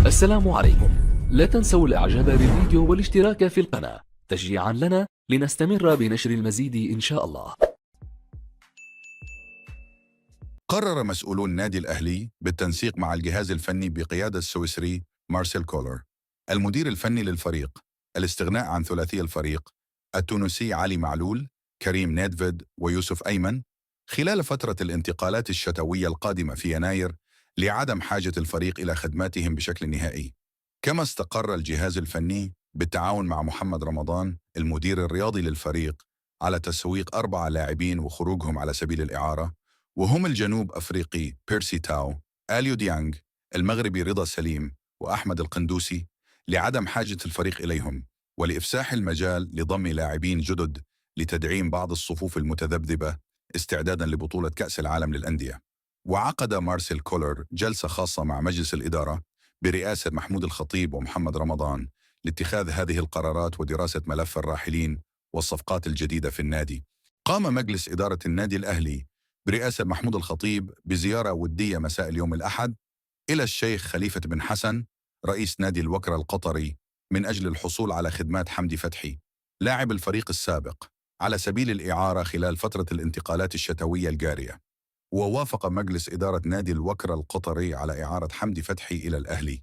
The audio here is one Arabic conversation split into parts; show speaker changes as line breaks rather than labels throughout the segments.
السلام عليكم. لا تنسوا الاعجاب بالفيديو والاشتراك في القناة تشجيعا لنا لنستمر بنشر المزيد إن شاء الله.
قرر مسؤولو النادي الأهلي بالتنسيق مع الجهاز الفني بقيادة السويسري مارسيل كولر المدير الفني للفريق الاستغناء عن ثلاثي الفريق التونسي علي معلول، كريم نيدفيد ويوسف أيمن خلال فترة الانتقالات الشتوية القادمة في يناير لعدم حاجة الفريق إلى خدماتهم بشكل نهائي. كما استقر الجهاز الفني بالتعاون مع محمد رمضان المدير الرياضي للفريق على تسويق 4 لاعبين وخروجهم على سبيل الإعارة، وهم الجنوب أفريقي بيرسي تاو، أليو ديانغ، المغربي رضا سليم، وأحمد القندوسي، لعدم حاجة الفريق إليهم ولإفساح المجال لضم لاعبين جدد لتدعيم بعض الصفوف المتذبذبة استعدادا لبطولة كأس العالم للأندية. وعقد مارسيل كولر جلسة خاصة مع مجلس الإدارة برئاسة محمود الخطيب ومحمد رمضان لاتخاذ هذه القرارات ودراسة ملف الراحلين والصفقات الجديدة في النادي. قام مجلس إدارة النادي الأهلي برئاسة محمود الخطيب بزيارة ودية مساء اليوم الأحد إلى الشيخ خليفة بن حسن رئيس نادي الوكرة القطري من أجل الحصول على خدمات حمدي فتحي لاعب الفريق السابق على سبيل الإعارة خلال فترة الانتقالات الشتوية الجارية. ووافق مجلس إدارة نادي الوكرة القطري على إعارة حمدي فتحي إلى الأهلي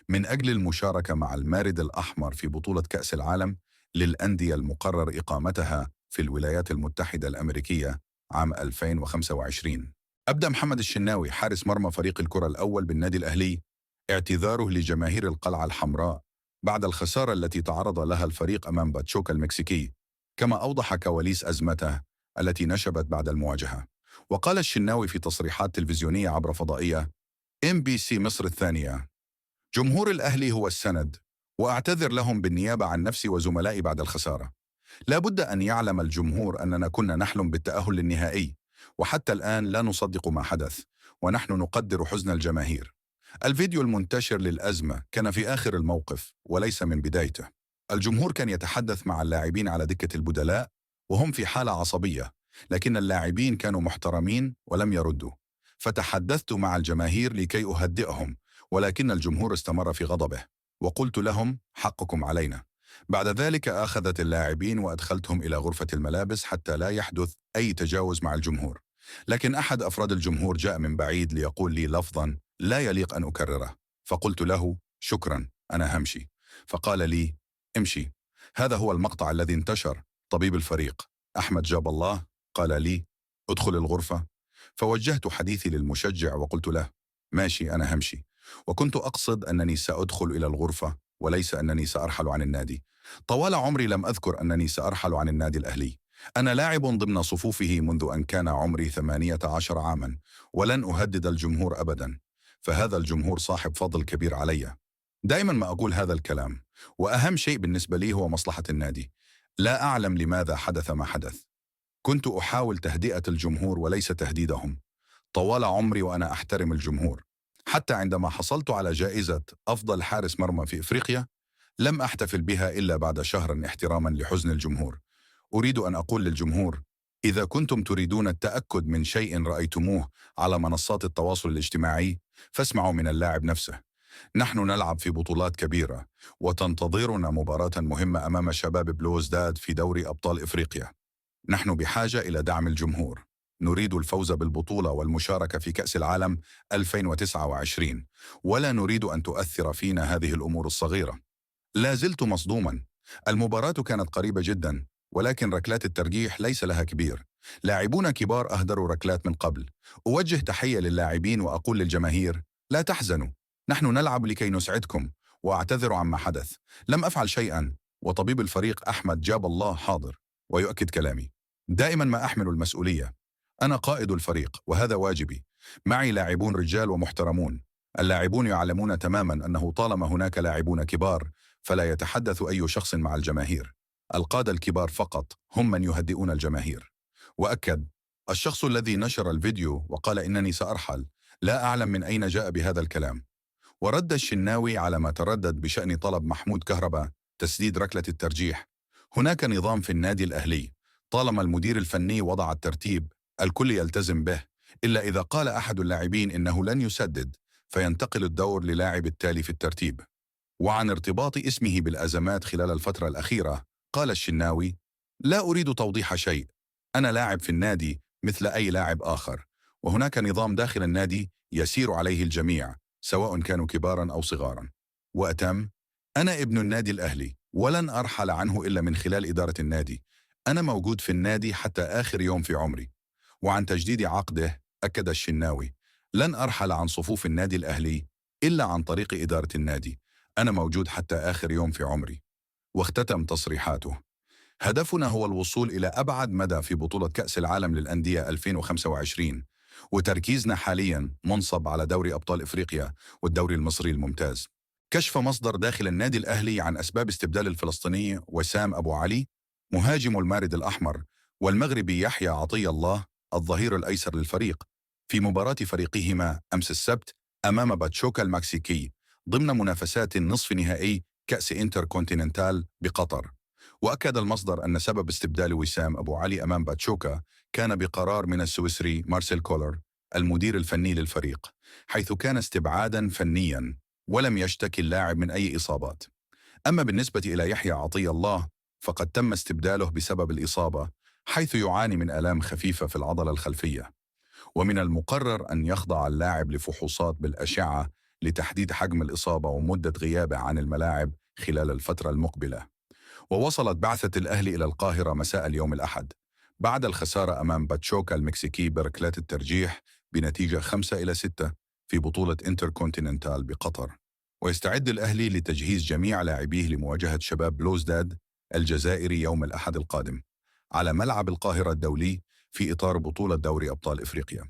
من أجل المشاركة مع المارد الأحمر في بطولة كأس العالم للأندية المقرر إقامتها في الولايات المتحدة الأمريكية عام 2025. أبدأ محمد الشناوي حارس مرمى فريق الكرة الأول بالنادي الأهلي اعتذاره لجماهير القلعة الحمراء بعد الخسارة التي تعرض لها الفريق أمام باتشوكا المكسيكي، كما أوضح كواليس أزمته التي نشبت بعد المواجهة. وقال الشناوي في تصريحات تلفزيونية عبر فضائية MBC مصر الثانية: جمهور الأهلي هو السند، وأعتذر لهم بالنيابة عن نفسي وزملائي بعد الخسارة. لا بد أن يعلم الجمهور أننا كنا نحلم بالتأهل للنهائي، وحتى الآن لا نصدق ما حدث، ونحن نقدر حزن الجماهير. الفيديو المنتشر للأزمة كان في آخر الموقف وليس من بدايته. الجمهور كان يتحدث مع اللاعبين على دكة البدلاء وهم في حالة عصبية، لكن اللاعبين كانوا محترمين ولم يردوا. فتحدثت مع الجماهير لكي أهدئهم، ولكن الجمهور استمر في غضبه، وقلت لهم حقكم علينا. بعد ذلك أخذت اللاعبين وأدخلتهم إلى غرفة الملابس حتى لا يحدث أي تجاوز مع الجمهور، لكن أحد أفراد الجمهور جاء من بعيد ليقول لي لفظا لا يليق أن أكرره، فقلت له شكرا أنا همشي، فقال لي امشي. هذا هو المقطع الذي انتشر. طبيب الفريق أحمد جاب الله قال لي ادخل الغرفة، فوجهت حديثي للمشجع وقلت له ماشي أنا همشي، وكنت أقصد أنني سأدخل إلى الغرفة وليس أنني سأرحل عن النادي. طوال عمري لم أذكر أنني سأرحل عن النادي الأهلي. أنا لاعب ضمن صفوفه منذ أن كان عمري 18 عاما، ولن أهدد الجمهور أبدا، فهذا الجمهور صاحب فضل كبير علي. دائما ما أقول هذا الكلام، وأهم شيء بالنسبة لي هو مصلحة النادي. لا أعلم لماذا حدث ما حدث. كنت أحاول تهدئة الجمهور وليس تهديدهم. طوال عمري وأنا أحترم الجمهور، حتى عندما حصلت على جائزة أفضل حارس مرمى في إفريقيا لم أحتفل بها إلا بعد شهر احتراما لحزن الجمهور. أريد أن أقول للجمهور: إذا كنتم تريدون التأكد من شيء رأيتموه على منصات التواصل الاجتماعي فاسمعوا من اللاعب نفسه. نحن نلعب في بطولات كبيرة، وتنتظرنا مباراة مهمة أمام شباب بلوزداد في دوري أبطال إفريقيا. نحن بحاجة إلى دعم الجمهور. نريد الفوز بالبطولة والمشاركة في كأس العالم 2029، ولا نريد أن تؤثر فينا هذه الأمور الصغيرة. لا زلت مصدوما. المباراة كانت قريبة جدا، ولكن ركلات الترجيح ليس لها كبير. لاعبون كبار أهدروا ركلات من قبل. أوجه تحية للاعبين وأقول للجماهير: لا تحزنوا، نحن نلعب لكي نسعدكم، وأعتذر عما حدث. لم أفعل شيئا، وطبيب الفريق أحمد جاب الله حاضر ويؤكد كلامي. دائما ما أحمل المسؤولية. أنا قائد الفريق وهذا واجبي. معي لاعبون رجال ومحترمون. اللاعبون يعلمون تماما أنه طالما هناك لاعبون كبار فلا يتحدث أي شخص مع الجماهير. القادة الكبار فقط هم من يهدئون الجماهير. وأكد: الشخص الذي نشر الفيديو وقال إنني سأرحل لا أعلم من أين جاء بهذا الكلام. ورد الشناوي على ما تردد بشأن طلب محمود كهربا تسديد ركلة الترجيح: هناك نظام في النادي الأهلي، طالما المدير الفني وضع الترتيب الكل يلتزم به، إلا إذا قال أحد اللاعبين إنه لن يسدد فينتقل الدور للاعب التالي في الترتيب. وعن ارتباط اسمه بالأزمات خلال الفترة الأخيرة قال الشناوي: لا أريد توضيح شيء، أنا لاعب في النادي مثل أي لاعب آخر، وهناك نظام داخل النادي يسير عليه الجميع سواء كانوا كبارا أو صغارا. وأتم: أنا ابن النادي الأهلي ولن أرحل عنه إلا من خلال إدارة النادي، أنا موجود في النادي حتى آخر يوم في عمري. وعن تجديد عقده أكد الشناوي: لن أرحل عن صفوف النادي الأهلي إلا عن طريق إدارة النادي، أنا موجود حتى آخر يوم في عمري. واختتم تصريحاته: هدفنا هو الوصول إلى أبعد مدى في بطولة كأس العالم للأندية 2025، وتركيزنا حاليا منصب على دوري أبطال إفريقيا والدوري المصري الممتاز. كشف مصدر داخل النادي الأهلي عن أسباب استبدال الفلسطيني وسام أبو علي مهاجم المارد الأحمر والمغربي يحيى عطية الله الظهير الأيسر للفريق في مباراة فريقهما أمس السبت أمام باتشوكا المكسيكي ضمن منافسات النصف نهائي كأس انتركونتيننتال بقطر. وأكد المصدر أن سبب استبدال وسام أبو علي أمام باتشوكا كان بقرار من السويسري مارسيل كولر المدير الفني للفريق، حيث كان استبعادا فنيا ولم يشتكي اللاعب من أي إصابات. أما بالنسبة إلى يحيى عطية الله فقد تم استبداله بسبب الإصابة، حيث يعاني من آلام خفيفة في العضلة الخلفية، ومن المقرر أن يخضع اللاعب لفحوصات بالأشعة لتحديد حجم الإصابة ومدة غيابه عن الملاعب خلال الفترة المقبلة. ووصلت بعثة الأهلي إلى القاهرة مساء اليوم الأحد بعد الخسارة أمام باتشوكا المكسيكي بركلات الترجيح بنتيجة 5-6 في بطولة انتركونتيننتال بقطر. ويستعد الأهلي لتجهيز جميع لاعبيه لمواجهة شباب بلوزداد الجزائري يوم الأحد القادم على ملعب القاهرة الدولي في إطار بطولة دوري أبطال إفريقيا.